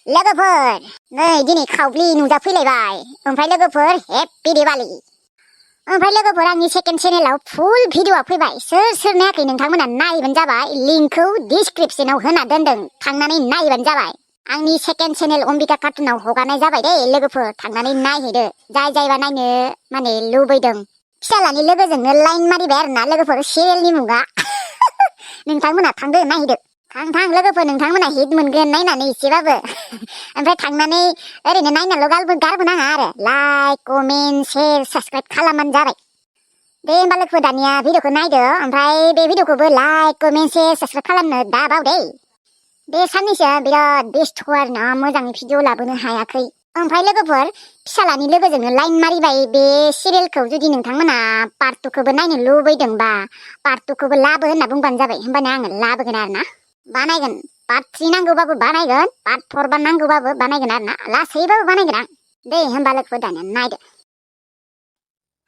लोगोफोर नै दिनै खावब्लि नुजाफैलायबाय। ओमफ्राय लोगोफोर हेपि दिवाली। ओमफ्राय लोगोफोर आंनि सेकेन्ड चेनेलाव फुल भिडिअआ फैबाय। सोर नायाखै नोंथांमोना नायबानो जाबाय। लिंकखौ डिसक्रिपसनाव होना दोनदों, थांनानै नायबानो जाबाय। आंनि सेकेन्ड चेनेल अम्बिका कार्टुनाव हगारनाय जाबाय दे लोगोफोर, थांनानै नायहैदो जायबा नायनो माने लुबैदों। फिसालानि लोगोजोंनो लाइन मारिबाय आरोना लोगोफोर, सिरियेलनि मुगा। नोंथांमोना थांदो नायहैदो। थां लोगोफोर, नोंथांमोना हिट मोनगोन नायनानै एसेबाबो। ओमफ्राय थांनानै ओरैनो नायनाल' गारबोनाङा आरो लाइक कमेन्ट शेयार साबसक्राइब खालामबानो जाबाय। दे होमबा लोगोफोर दानिया भिडिअखौ नायदो, ओमफ्राय बे भिडिअखौबो लाइक कमेन्ट शेयार साबसक्राइब खालामनो दाबाव दे। बे साननैसोआ बिराद बेस्थ' आरोना, मोजाङै भिडिअ लाबोनो हायाखै। ओमफ्राय लोगोफोर फिसालानि लोगोजोंनो लाइन मारिबाय बे सिरियेलखौ। जुदि नोंथांमोना पार्ट 2खौबो नायनो लुबैदोंबा पार्ट 2खौबो लाबो होनना बुंबानो जाबाय, होमबानो आङो लाबोगोन आरोना, बानायगोन। पार्ट 3 नांगौबाबो बानायगोन, पार्ट 4 नांगौबाबो बानायगोन आरोना, लासैबाबो बानायगोन आं। दे होमबा लोगोफोर दानिया नायदो।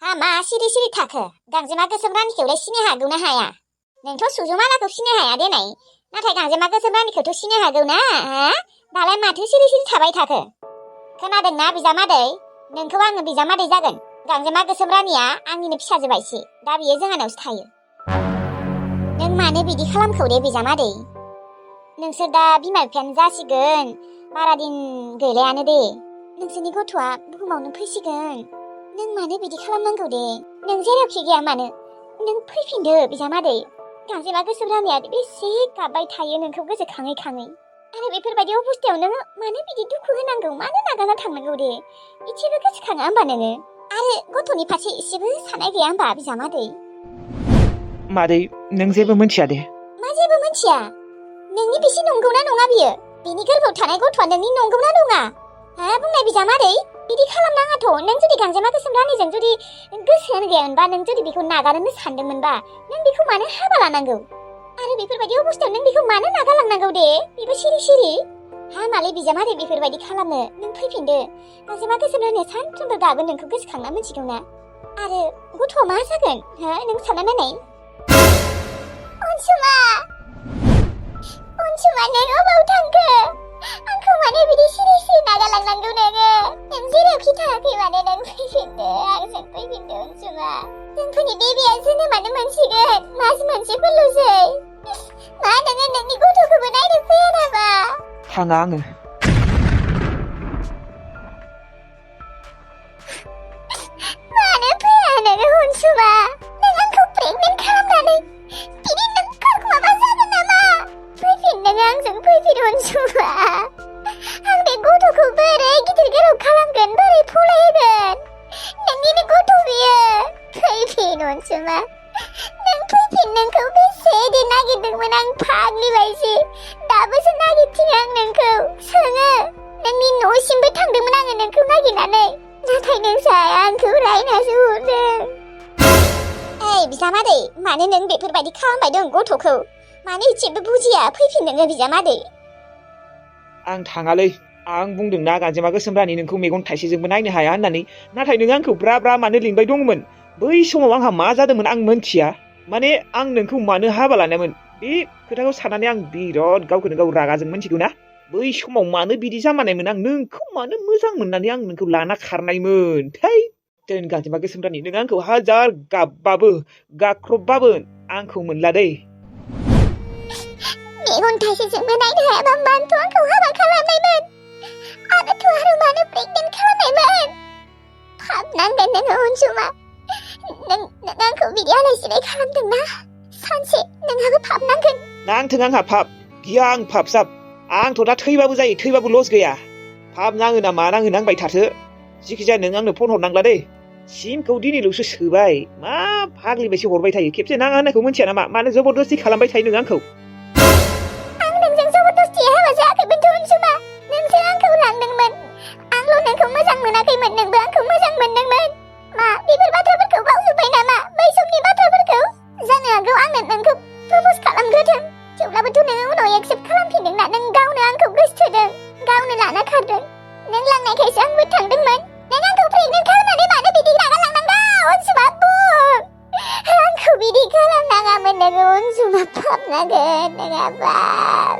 हा मा सिरि थाखो? गांजेमा गोसोम रानिखौलाय सिनाय हागौ ना हाया? नोंथ' सुजुमालाखौ सिनाय हाया देनाय, नाथाय गांजेमा गोसोम रानिखौथ' सिनाय हागौ ना? दालाय माथो सिरि थाबाय थाखो? खोनादोंना बिजामादै? नोंखौ आङो बिजामादै जागोन। गांजेमा गोसोम रानिया आंनिनो फिसाजो बायसि, दा बियो जोंहानावसो थायो। नों मानो बिदि खालामखौ दे बिजामादै? नोंसोर दा बिमा बिफायानो जासिगोन, बारा दिन गैलायानो दे। नोंसोरनि गथ'आ बुहुमावनो फैसिगोन। नों मानो बिदि खालामनांगौ दे? नों जेरावखि गैया मानो नों फैफिनदो बिजामादै। गांजेमा गोसोम रानिया बेसे गाबबाय थायो नोंखौ गोसोखाङै खाङै। आरो बेफोरबायदि अबस्थायाव नोङो मानो बिदि दुखु होनांगौ? मानो नागारना थांनांगौ दे? एसेबो गोसोखाङा होमबा नोङो? आरो गथ'नि फारसे एसेबो साननाय गैया होमबा बिजामादै? मादै, नों जेबो मिथिया दे। मा जेबो मिथिया? नोंनि बिसि नंगौना नङा बियो? बिनि गोरबोआव थानाय गथ'आ नोंनि नंगौना नङा? बुंनाय बिजामादै, बिदि खालामनाङाथ'। नों जुदि गांजेमा गोसोम रानिजों जुदि गोसोआनो गैयामोनबा, नों जुदि बेखौ नागारनो सानदोंमोनबा, नों बेखौ मानो हाबा लानांगौ? आरो बेफोरबायदि अबस्थायाव नों बेखौ मानो नागारलांनांगौ दे? बेबो सिरि हामालै बिजामादै बेफोरबायदि खालामनो। नों फैफिनदो। गांजेमा गोसोम रानिया सानफ्रोमबो गाबो नोंखौ गोसोखांना, मिथिगौ ना? आरो गथ'आ मा जागोन नों सानना नायनाय। अनसुमा नों अबाव थांखो? आंखौ मानो बिदि सिरि नागारलांनांगौ नोङो? नों जेरावखि थायाखै मानो नों फैफिनदो, आंजों फैफिनदो अनसुमा। जोंफोरनि बेबिया जोनोमानो मोनसिगोन, मास मोनसेफोरल'सै। मा नोङो नोंनि गथ'खौबो नायनो फैया नामा? थाङा आङो। मानो फैया नोङो अनसुमा? नों आंखौ प्रेगनेन्ट खालामनानै बिदि नों माबा जागोन नामा? फैफिन, नोङो आंजों फैफिन अनसुमा। आं बे गथ'खौ बोरै गिदिर गोलाव खालामगोन, बोरै फरायहोगोन? नोंनिनो गथ' बियो। फैफिन अनसुमा, नों फैफिन। नोंखौ बेसे दिन नागिरदोंमोन आं, फाग्लि बायसि। दाबोसो नागिरथिङो आं नोंखौ, सोङो। नोंनि न'सिमबो थांदोंमोन आङो नोंखौ नागिरनानै, नाथाय नों साया आंखौ रायनासो हरदों। बिजामादै, मानो नों बेफोरबायदि खालामबाय दं गथ'खौ? मानो एसेबो बुजिया? फैफिन नोङो बिजामादै। आं थाङालै। आं बुंदोंना गांजेमा गोसोम रानि नोंखौ मेगन थाइसेजोंबो नायनो हाया होननानै, नाथाय नों आंखौ ब्रा मानो लिंबाय दंमोन? बै समाव आंहा मा जादोंमोन आं मोनथिया। माने आं नोंखौ मानो हाबा लानायमोन, बे खोथाखौ साननानै आं बिराद गावखौनो गाव रागाजों, मिथिगौ ना? बै समाव मानो बिदि जामानायमोन? आं नोंखौ मानो मोजां मोननानै आं नोंखौ लाना खारनायमोन। थै दोन गांजेमा गोसोम रानि, नों आंखौ हाजार गाबबाबो गाख्रबबाबो आंखौ मोनला दै। मेगन थाइसेजोंबो नायनो हायाबा मानोथ' आंखौ हाबा खालामनायमोन? आरो मानो प्रेगनेन्ट खालामनायमोन? पाप नांगोन नोङो अनसुमा। नों आंखौ बिदि आलाय सिलाय खालामदोंना? सानसे नोंहाबो पाप नांगोन। नांथों आंहा पाप गैया, आं पाप साब। आंथ' दा थैबाबो जायो, थैबाबो लस गैया। पाप नाङो ना मा नाङो नांबाय थाथो। जिखिजाया नों आंनो फन हरनांला दै। सिमखौ दिनैल'सो सोबाय, मा फाग्लि बायसि हरबाय थायो? खेबसे नाङा होननायखौ मिथिया नामा? मानो जबरदस्ति खालामबाय थायो नों आंखौ? आं नोंजों जबरदस्ति हाबा जायाखैमोनथ' अनसुमा। नोंसो आंखौ लांदोंमोन। आंल' नोंखौ मोजां मोनाखैमोन, नोंबो आंखौ मोजां मोनदोंमोन। मा बेफोर बाथ्राफोरखौ बावजोब्बाय नामा? बै समनि बाथ्राफोरखौ? जानो हागौ आंनो नोंखौ प्रप'ज खालामग्रोदों, थेवब्लाबोथ' नोङो उनाव एक्सेप्ट खालामफिनदोंना। नों गावनो आंखौ गोसोथोदों, गावनो लाना खारदों। नों लांनायखायसो आंबो थांदोंमोन। नों आंखौ प्रेगनेन्ट खालामनानै मानो बिदि नागारलांनांगौ अनसुमा? बुं, आंखौ बिदि खालामनाङामोन नोङो। अनसुमा, पाप नांगोन नोंहा पाप।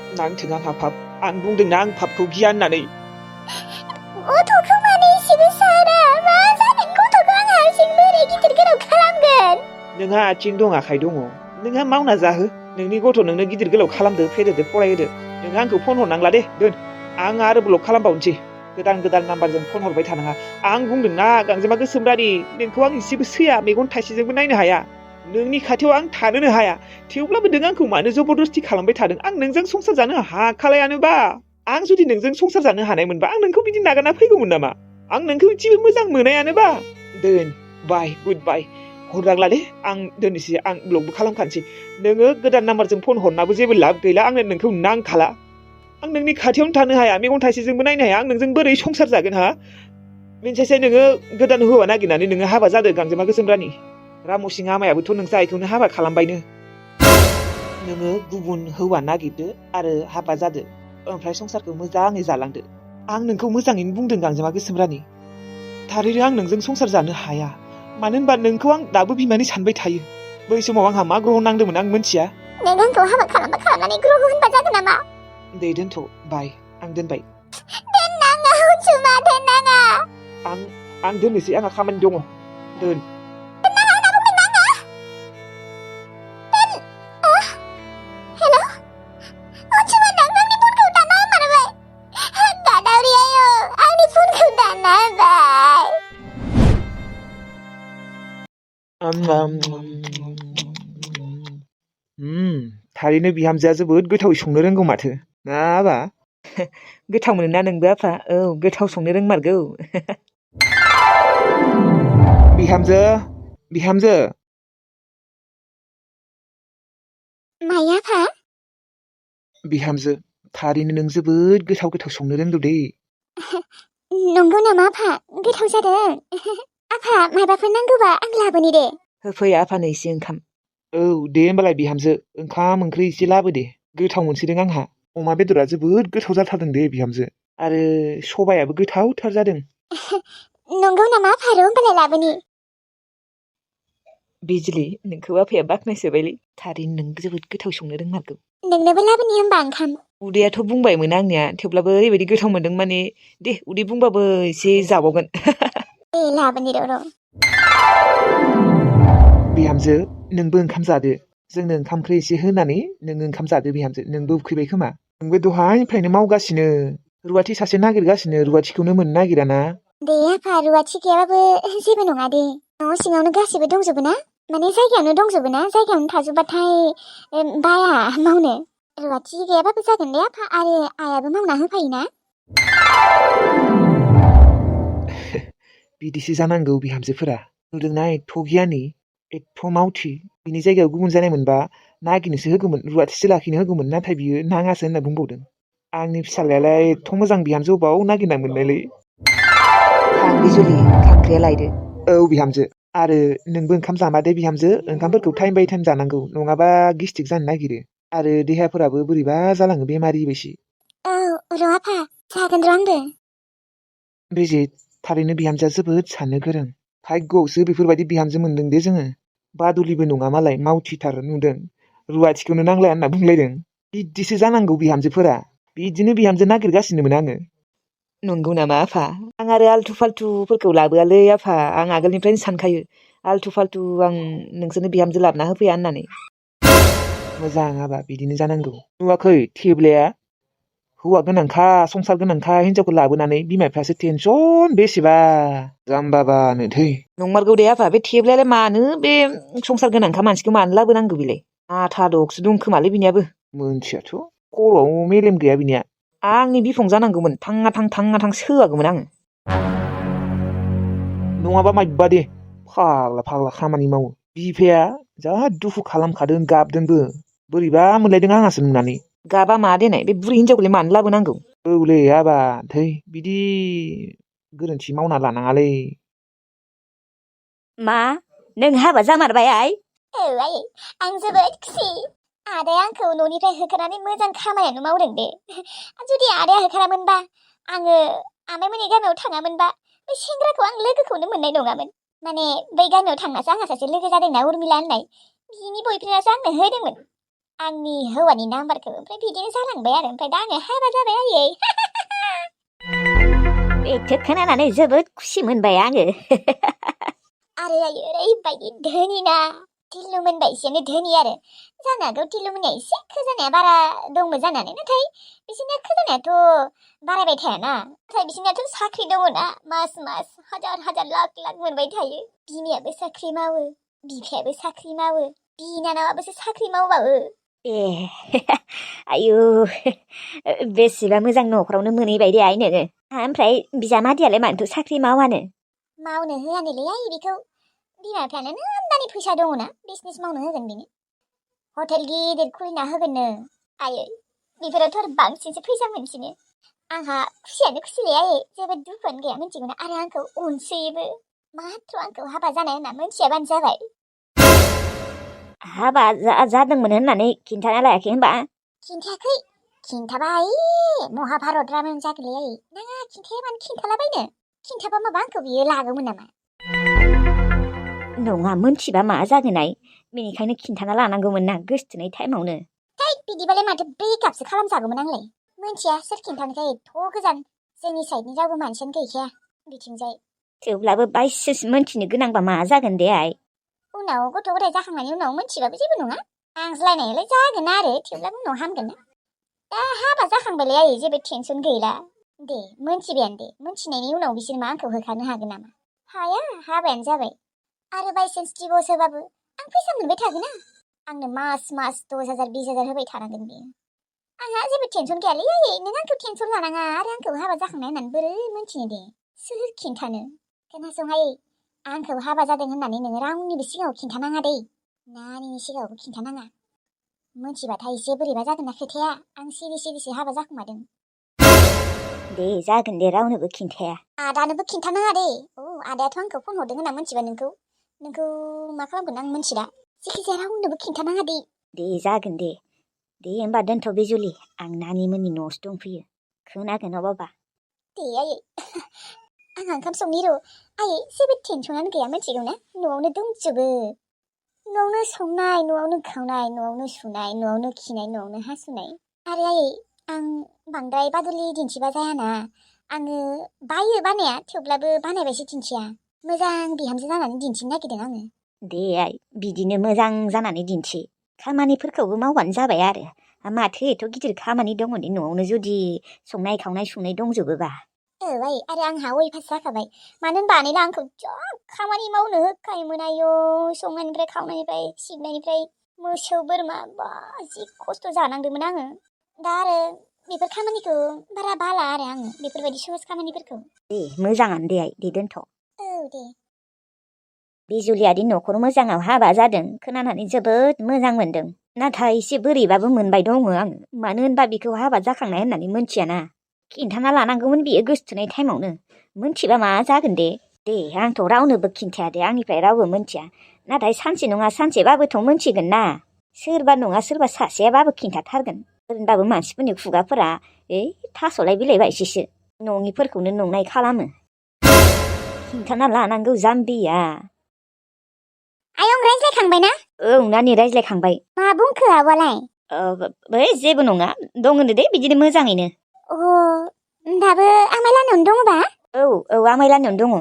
आं थाङालै। आं बुंदोंना गांजेमा गोसोम रानि नोंखौ मेगन थाइसेजोंबो नायनो हाया होननानै, नाथाय नों आंनो फन हरनांला दै। सिमखौ दिनैल'सो सोबाय, मा फाग्लि बायसि हरबाय थायो नों आंखौ? आं नोंजों जबरदस्ति हाबा जायाखैमोनथ' अनसुमा। नोंसो आंखौ लांदोंमोन। नांथों आंहा पाप आं बुंदोंना आं पापखौ गिया होननानै गथ'खौ मानो एसेबो साना मा जादों गथ'खौ आं हारसिं बोरै गिदिर गोलाव खालामगोन नोंहा आथिं दं आखाइ दङ नोंहा मावना जाहो नोंनि गथ' नोंनो गिदिर गोलाव खालामदो फेदेरदो फरायहोदो नोंहा आंखौ फन हरनांला दे दोन आं आरो ब्लक खालामबावनोसै गोदान नाम्बारजों फन हरबाय थानाङा आं बुंदोंना गांजेमा गोसोमरानि नोंखौ आं एसेबो सैया मेगन थाइसेजोंबो नायनो हाया नोंनि खाथियाव आं थानोनो हाया थेवब्लाबो नों आंखौ मानो जबरदस्ति खालामबाय थादों आं नोंजों संसार जानो हाखालायानोबा आं जुदि नोंजों संसार जानो हानायमोनबा आं नोंखौ बिदि नागारना फैगौमोन नामा आं नोंखौ इसेबो मोजां मोनायानोबा दोन बाय गुड बाय हरनांला दे आं दोननोसै आं ब्लकबो खालामखानोसै नोङो गोदान नाम्बारजों फन हरनाबो जेबो लाब गैला आंनो नोंखौ नांखाला आं नोंनि खाथियावनो थानो हाया मेगन थाइसेजोंबो नायनो हाया आं नोंजों बोरै संसार जागोन हा मिन्थियासै नोङो गोदान हौवा नागिरनानै नोङो हाबा जादों गांजेमा गोसोमरानि रामसिं आमायाबोथ' नोंसा आइखौनो हाबा खालामबायनो नोङो गुबुन हौवा नागिरदो आरो हाबा जादो ओमफ्राय संसारखौ मोजाङै जालांदो आं नोंखौ मोजाङैनो बुंदों गांजेमा गोसोमरानि थारैनो आं नोंजों संसार जानो हाया मानो होनबा नोंखौ आं दाबो बिमानि सानबाय थायो बै समाव आंहा मा ग्रह नांदोंमोन आं मिथिया नों आंखौ हाबा खालामनानै ग्रह होनबा जागोन नामा दे दोनथ' बाय आं दोनबाय दोननाङा अनसुमा दोननाङा आं दोननोसै आंहा खामानि दङ दोन थारैनो बिहामजोआ जोबोद गोथावै संनो रोंगौ माथो ना आबा गोथाव मोनोना नोंबो आफा औ गोथाव संनो रोंमारगौ बिहामजो माया आफा बिहामजो थारैनो नों जोबोद गोथाव संनो रोंगौ दे नंगौ नामा आफा गोथाव जादों आफा माबाफोर नांगौबा आं लाबोनि दे होफै आफानो एसे ओंखाम औ दे होमबालाय बिहामजो ओंखाम ओंख्रि एसे लाबो दे गोथाव मोनसोदों आंहा अमा बेदरा जोबोद गोथाव जाथारदों दे बिहामजो आरो सबायाबो गोथावथार जादों नंगौ नामा आफा होमबालाय लाबोनि बिजलि नोंखौ आफाया बाख्नायसोबायलै थारैनो नों जोबोद गोथाव संनो रोंमारगौ नोंनोबो लाबोनि होमबा ओंखाम उदैयाथ' बुंबायमोन आंनिया थेवब्लाबो ओरैबायदि गोथाव मोनदों माने दे उदै बुंबाबो एसे जाबावगोन दे लाबोनि र' बिहामजो नोंबो ओंखाम जादो जोंनो ओंखाम ओंख्रि एसे होनानै नोङो ओंखाम जादो बिहामजो नोंबो उखैबाय खोमा नोंबो दहायनिफ्रायनो मावगासिनो रुवाथि सासे नागिरगासिनो रुवाथिखौनो मोननो नागिराना दे आफा रुवाथि गैयाबाबो जेबो नङा दे न' सिङावनो गासिबो दंजोबो ना माने जायगायावनो दंजोबो ना जायगायावनो थाजोबबाथाय बाया मावनो रुवाथि गैयाबाबो जागोन दे आफा आरो आइयाबो मावना होफायोना बिदिसो जानांगौ बिहामजोफोरा नुदोंना एथ' गियानि एथ' मावथि बिनि जायगायाव गुबुन जानाय मोनबा नागिरनोसो होगौमोन रुवाथिसो लाखिनो होगौमोन नाथाय बियो नाङासो होनना बुंबावदों आंनि फिसालायालाय एथ' मोजां बिहामजो अबाव नागिरना मोननायलै थां बिजुलि ओंखाम ओंख्रिया लायदो औ बिहामजो आरो नोंबो ओंखाम जामारदे बिहामजो ओंखामफोरखौ टाइम बाय टाइम जानांगौ नङाबा गिस्टिक जानो नागिरो आरो देहाफोराबो बोरैबा जालाङो बेमारि बायसि औ र' आफा जागोन र' आंबो ब्रिजित थारैनो बिहामजोआ जोबोद साननो गोरों भाग्यआवसो बेफोरबायदि बिहामजो मोनदों दे जोङो बादुलिबो नङा मालाय मावथिथार नुदों रुवाथिखौनो नांलाया होनना बुंलायदों बिदिसो जानांगौ बिहामजोफोरा बिदिनो बिहामजो नागिरगासिनोमोन आङो नंगौ नामा आफा आं आरो आल्थु फाल्थुफोरखौ लाबोआलै आफा आं आगोलनिफ्रायनो सानखायो आल्थु फाल्थु आं नोंसोरनो बिहामजो लाबोना होफैया होननानै मोजां हाबा बिदिनो जानांगौ नुवाखै थेब्लाया हौवा गोनांखा संसार गोनांखा हिनजावखौ लाबोनानै बिमा बिफायासो टेनसन बेसेबा जाम्बाबानो थै नंमारगौ दे आफा बे थेब्लायालाय मानो बे संसार गोनांखा मानसिखौ मानो लाबोनांगौ बेलाय आथा दकसो दंखोमालै बिनियाबो मोनथियाथ' खर'आव मेलेम गैया बिनिया आंनि बिफं जानांगौमोन थाङा थां सोआगौमोन आङो नङाबा मायबा दे फाग्ला खामानि मावो बिफाया जा दुखु खालामखादों गाबदोंबो बोरैबा मोनलायदों आंहासो नुनानै गाबा मा देनाय बे बुरि हिनजावखौलाय मानो लाबोनांगौ औलै आबा थै बिदि गोरोन्थि मावना लानाङालै मा नों हाबा जामारबाय आइ औ आयै आं जोबोद खुसि आदाया आंखौ न'निफ्राय होखारनानै मोजां खामानियानो मावदों दे जुदि आदाया होखारामोनबा आङो आमाइमोननि गामियाव थाङामोनबा बे सेंग्राखौ आं लोगोखौनो मोननाय नङामोन माने बै गामियाव थांनासो आंहा सासे लोगो जादोंना उर्मिला होननाय बिनि बयफ्रेन्डआसो आंनो होदोंमोन आंनि हौवानि नाम्बारखौ ओमफ्राय बिदिनो जालांबाय आरो ओमफ्राय दा आङो हाबा जाबाय आयै बेखौ खोनानानै जोबोद खुसि मोनबाय आङो आरो आयै ओरैबायदि धोनि ना टिल्लुमोन बायदियानो धोनि आरो जानो हागौ टिल्लुमोननिया एसे खोजानाया बारा दंमोन जानानै नाथाय बिसोरनिया खोजानायाथ' बारायबाय थायाना नाथाय बिसोरनियाथ' साख्रि दङना मास मास हाजार हाजार लाख लाख मोनबाय थायो बिमायाबो साख्रि मावो बिफायाबो साख्रि मावो बिनानावाबोसो साख्रि मावबावो ए आयु बेसेबा मोजां न'खरावनो मोनहैबाय दे आइ नोङो ओमफ्राय बिजामादैयालाय मानोथ' साख्रि मावानो मावनो होआनोलै आयै बेखौ बिमा बिफायानो नामदानि फैसा दङना बिजनेस मावनो होगोन बेनो हटेल गिदिर खुलिना होगोननो आयै बेफोरावथ' आरो बांसिनसो फैसा मोनसिनो आंहा खुसियानो खुसिलै आयै जेबो दुखुआनो गैया मिथिगौना आरो आंखौ अनसोयोबो माथ्र आंखौ हाबा जानाय होनना मोनथियाबानो जाबाय हाबा जादोंमोन होननानै खिन्थाना लायाखै होनबा खिन्थायाखै खिन्थाबाय महाभारत रामायण जागोनलै आयै नाङा खिन्थाया मानो खिन्थालाबायनो खिन्थाबा माबा आंखौ बियो लागौमोन नामा नङा मोनथिबा मा जागोन आइ बेनिखायनो खिन्थाना लानांगौमोन ना गोसथोनाय टाइमावनो बिदिबालाय माथो ब्रेकआपसो खालामजागौमोन आंलाय मोनथिया सोर खिन्थानोखाय एथ' गोजान जोंनि साइडनि रावबो मानसियानो गैखाया बिथिंजाय थेवब्लाबो बायसान्स मोनथिनो गोनांबा मा जागोन दे आइ उनाव गथ' गथाय जाखांनायनि उनाव मोनथिबाबो जेबो नङा नांज्लायनायालाय जागोन आरो थेवब्लाबो उनाव हामगोन ना दा हाबा जाखांबायलै आयै जेबो टेनसन गैला दे मोनथिबायानो दे मोनथिनायनि उनाव बिसोर मा आंखौ होखारनो हागोन नामा हाया हाबायानो जाबाय आरो बायसान्स डिभर्स होबाबो आं फैसा मोनबाय थागोन ना आंनो मास मास 10,000 20,000 होबाय थानांगोन बियो आंहा जेबो टेनसन गैयालै आयै नों आंखौ टेनसन लानाङा आरो आंखौ हाबा जाखांनाय होननानै बोरै मोनथिनो दे सोर खिन्थानो खोनासं आयै आंखौ हाबा जादों होननानै नोङो रावनिबो सिगाङाव खिन्थानाङा दे नानिनि सिगाङावबो खिन्थानाङा मोनथिबाथाय एसे बोरैबा जागोन ना खोथाया आं सिरि सिरिसो हाबा जाखुमादों दे जागोन दे रावनोबो खिन्थाया आदानोबो खिन्थानाङा दे आदायाथ' आंखौ फन हरदों होनना मोनथिबा नोंखौ मा खालामगोन आं मोनथिला जायखिजाया रावनोबो खिन्थानाङा दे दे जागोन दे होमबा दोनथ' बिजुलि आं नानिमोननि न'आवसो दंफैयो खोनागोन बाबा दे आयै आंहा ओंखाम संनि र' आयै जेबो टेनसनानो गैया मिथिगौ ना न'आवनो दंजोबो न'आवनो संनाय न'आवनो खावनाय न'आवनो सुनाय न'आवनो खिनाय न'आवनो हासुनाय आरो आयै आं बांद्राय बादुलि दिन्थिबा जायाना आङो बायो बानाया थेवब्लाबो बानायबायसो दिन्थिया मोजां बिहामजो जानानै दिन्थिनो नागिरदों आङो दे आइ बिदिनो मोजां जानानै दिन्थि खामानिफोरखौबो मावबानो जाबाय आरो माथो एथ' गिदिर खामानि दङ दे न'आवनो जुदि संनाय खावनाय सुनाय दंजोबोबा आयै आरो आंहा अयभास जाखाबाय मानो होनबा आनैला आंखौ जा खामानि मावनो होखायोमोन आयौ संनायनिफ्राय खावनायनिफ्राय सिबनायनिफ्राय मोसौ बोरमा बा जि खस्थ' जानांदोंमोन आङो दा आरो बेफोर खामानिखौ बारा बाला आरो आङो बेफोरबायदि सहस खामानिफोरखौ दे मोजाङानो दे आइ दे दोनथ' दे बिजुलियादि न'खर मोजाङाव हाबा जादों खोनानानै जोबोद मोजां मोनदों नाथाय एसे बोरैबाबो मोनबाय दङ आङो मानो होनबा बिखौ हाबा जाखांनाय होननानै मोनथियाना खिन्थाना लानांगौमोन बियो गोसथोनाय टाइमावनो मोनथिबा मा जागोन दे आंथ' रावनोबो खिन्थाया दे आंनिफ्राय रावबो मोनथिया नाथाय सानसे नङा सानसेबाबोथ' मोनथिगोन ना सोरबा नङा सोरबा सासेयाबाबो खिन्थाथारगोन होनबाबो मानसिफोरनि खुगाफोरा थास'लाय बिलाइ बायसिसो नङिफोरखौनो नंनाय खालामो खिन्थाना लानांगौ जाम्बिया आयं रायज्लायखांबाय ना नानि रायज्लायखांबाय मा बुंखो आब'आलाय जेबो नङा दङ दे बिदिनो मोजाङैनो दाबो आमाइ लानियावनो दङबा औ आमाइ लानियावनो दङ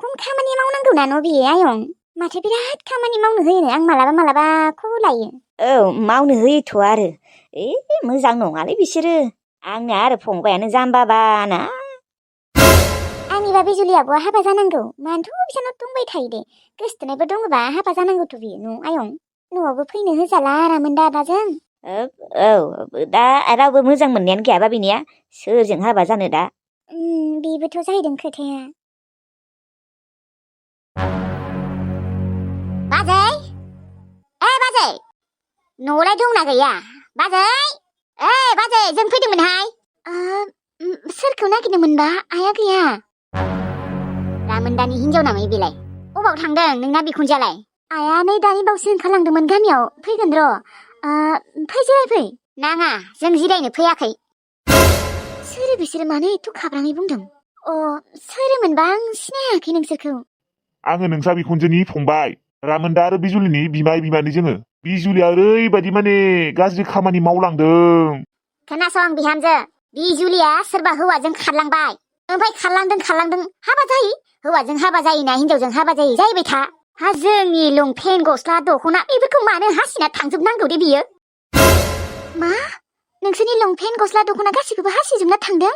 खम खामानि मावनांगौ ना न' बियो आयं माथो बिराद खामानि मावनो होयोनो आं मालाबा खबर लायो मावनो होयोथ' आरो मोजां नङालै बिसोरो आंना आरो फंबायानो जाम्बाबाना आंनिबा बिजुलि आब'आ हाबा जानांगौ मानोथ' बिसानाव दंबाय थायो दे गोसथोनायबो दङबा हाबा जानांगौथ' बियो न' आयं न'आवबो फैनो होजाला आरामोन दादाजों दा रावबो मोजां मोननायानो गैयाबा बिनिया सोरजों हाबा जानो दा बेबोथ' जाहैदों खोथाया बाजै न'आवलाय दंना गैया बाजै जों फैदोंमोनहाय सोरखौ नागिरदोंमोनबा आइया गैया रामोनदानि हिनजाव नामा बेलाय अबाव थांदों नोंना बिखुनजोआलाय आइया नै दानि बावसो ओंखारलांदोंमोन गामियाव फैगोन र' फै नाङा जों जिरायनो फैयाखै सोर बिसोरो मानो एथ' खाब्राङै बुंदों सोरमोनबा आं सिनायाखै नोंसोरखौ आङो नोंसा बिखुनजोनि फंबाय रामोनदा आरो बिजुलिनि बिमाय बिमानै जोङो बिजुलिया ओरैबायदि माने गाज्रि खामानि मावलांदों। खोनासं बिहामजो, बिजुलिया सोरबा हौवाजों खारलांबाय। ओमफ्राय खारलांदों हाबा जायो। हौवाजों हाबा जायोना हिनजावजों हाबा जायो जाहैबाय था। हा जोंनि लंपेन्ट गस्ला दख'ना बेफोरखौ मानो हासिना थांजोबनांगौ दे बियो? मा? नोंसोरनि लंपेन्ट गस्ला दख'ना गासिखौबो हासिजोबना थांदों?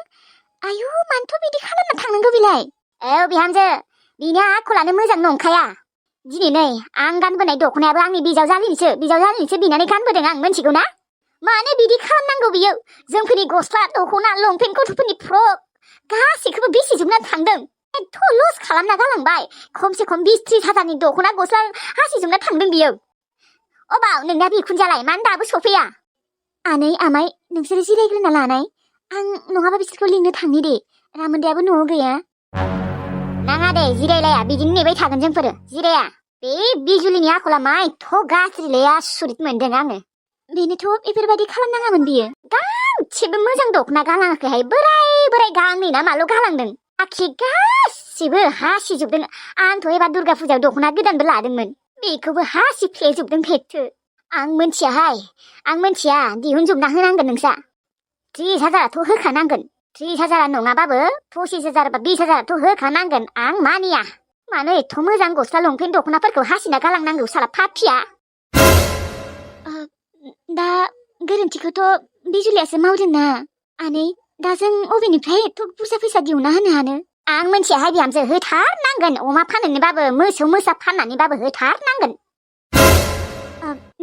आयु मानोथ' बिदि खालामना थांनांगौ बिलाय? औ बिहामजो, बिनि आखलानो मोजां नंखाया। दिनै नै आं गानबोनाय दख'नायाबो आंनि बिजावजालिनिसो बिनानै गानबोदों आं मिथिगौ ना? मानो बिदि खालामनांगौ बियो? जोंफोरनि गस्ला दख'ना लंपेन्ट गथ'फोरनि फ्रक गासिखौबो बेसिजोबना थांदों। एथ' लस खालामना गालांबाय। खमसे खम 20-30 हाजारनि दख'ना गस्ला हासिजोबना थांदों बियो। अबाव नोंना बिखुनजालाय मानो दाबो सफैया? आनै आमाय नोंसोरो जिरायग्रोना लानाय। आं नङाबा बिसोरखौ लिंनो थांनि दे। रामोनदायाबो न'आव गैया। नाङा दे जिरायलाया, बिदिनो नेबाय थागोन जोंफोरो। जिराया। बे बिजुलिनि आखला मा एथ' गाज्रिलै आसुरित मोनदों आङो। बेनोथ' बेफोरबायदि खालामनाङामोन बियो। गांसेबो मोजां दख'ना गालाङाखैहाय। बोराय गांनै ना माल' गालांदों। आखि गासिबो हासिजोबदों। आंथ' एबार दुर्गा फुजायाव दख'ना गोदानबो लादोंमोन। बेखौबो हासिफ्लेजोबदों फेथो। आं मोनथिया दिहुनजोबना होनांगोन नोंसा। 30 हाजाराथ' होखानांगोन। 30 हाजारा नङाबाबो 25,000 बा 20,000थ' होखानांगोन। आं मानिया। मानो एथ' मोजां गस्ला लंपेन्ट दख'नाफोरखौ हासिना गालांनांगौ साला पापिया? दा गोरोन्थिखौथ' बिजुलियासो मावदोंना आनै। दा जों अबेनिफ्राय एथ' बुरजा फैसा दिहुनना होनो हानो? आं मोनथियाहाय बिहामजो, होथारनांगोन। अमा फाननानैबाबो मोसौ फाननानैबाबो होथारनांगोन।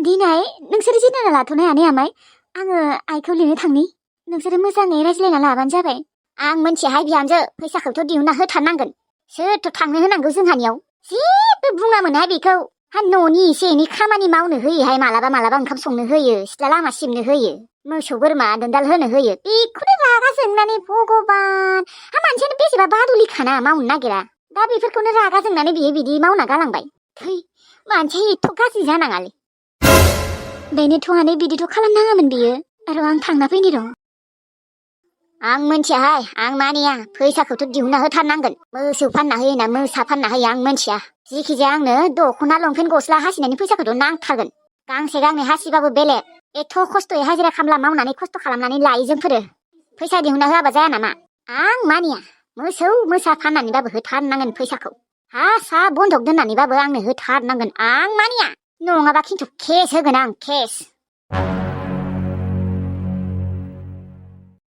दिनै नोंसोरो जिरायना लाथ'नाय आनै आमाय। आङो आइखौ लिंनो थांनि। नोंसोरो मोजाङै रायज्लायना लाबानो जाबाय। आं मोनथियाहाय बिहामजो, फैसाखौथ' दिहुनना होथारनांगोन। सोरथ' थांनो होनांगौ जोंहानियाव? जेबो बुङामोनहाय बेखौ। हा न'नि एसे एनै खामानि मावनो होयोहाय, मालाबा ओंखाम संनो होयो, सिथ्ला लामा सिबनो होयो, मोसौ बोरमा दोनदाल होनो होयो। बेखौनो रागा जोंनानै भगबान, हा मानसियानो बेसेबा बादुलिखाना मावनो नागिरा। दा बेफोरखौनो रागा जोंनानै बियो बिदि मावना गालांबाय। थै, मानसिया एथ' गाज्रि जानाङालै। बेनोथ' आनै बिदिथ' खालामनाङामोन बियो। आरो आं थांना फैनि र'। आं मोनथियाहाय, आं मानिया। फैसाखौथ' दिहुनना होथारनांगोन। मोसौ फानना होयोना मोसा फानना होयो आं मोनथिया। जिखिजाया आंनो दख'ना लंपेन्ट गस्ला हासिनायनि फैसाखौथ' नांथारगोन। गांसे गांनै हासिबाबो बेलेग। एथ' खस्थ'यै हाजिरा खामला मावनानै खस्थ' खालामनानै लायो जोंफोरो। फैसा दिहुनना होआबा जाया नामा? आं मानिया। मोसौ मोसा फाननानैबाबो होथारनांगोन फैसाखौ। हा सा बन्दक दोननानैबाबो आंनो होथारनांगोन। आं मानिया। नङाबा खिन्थु केस होगोन आं, केस।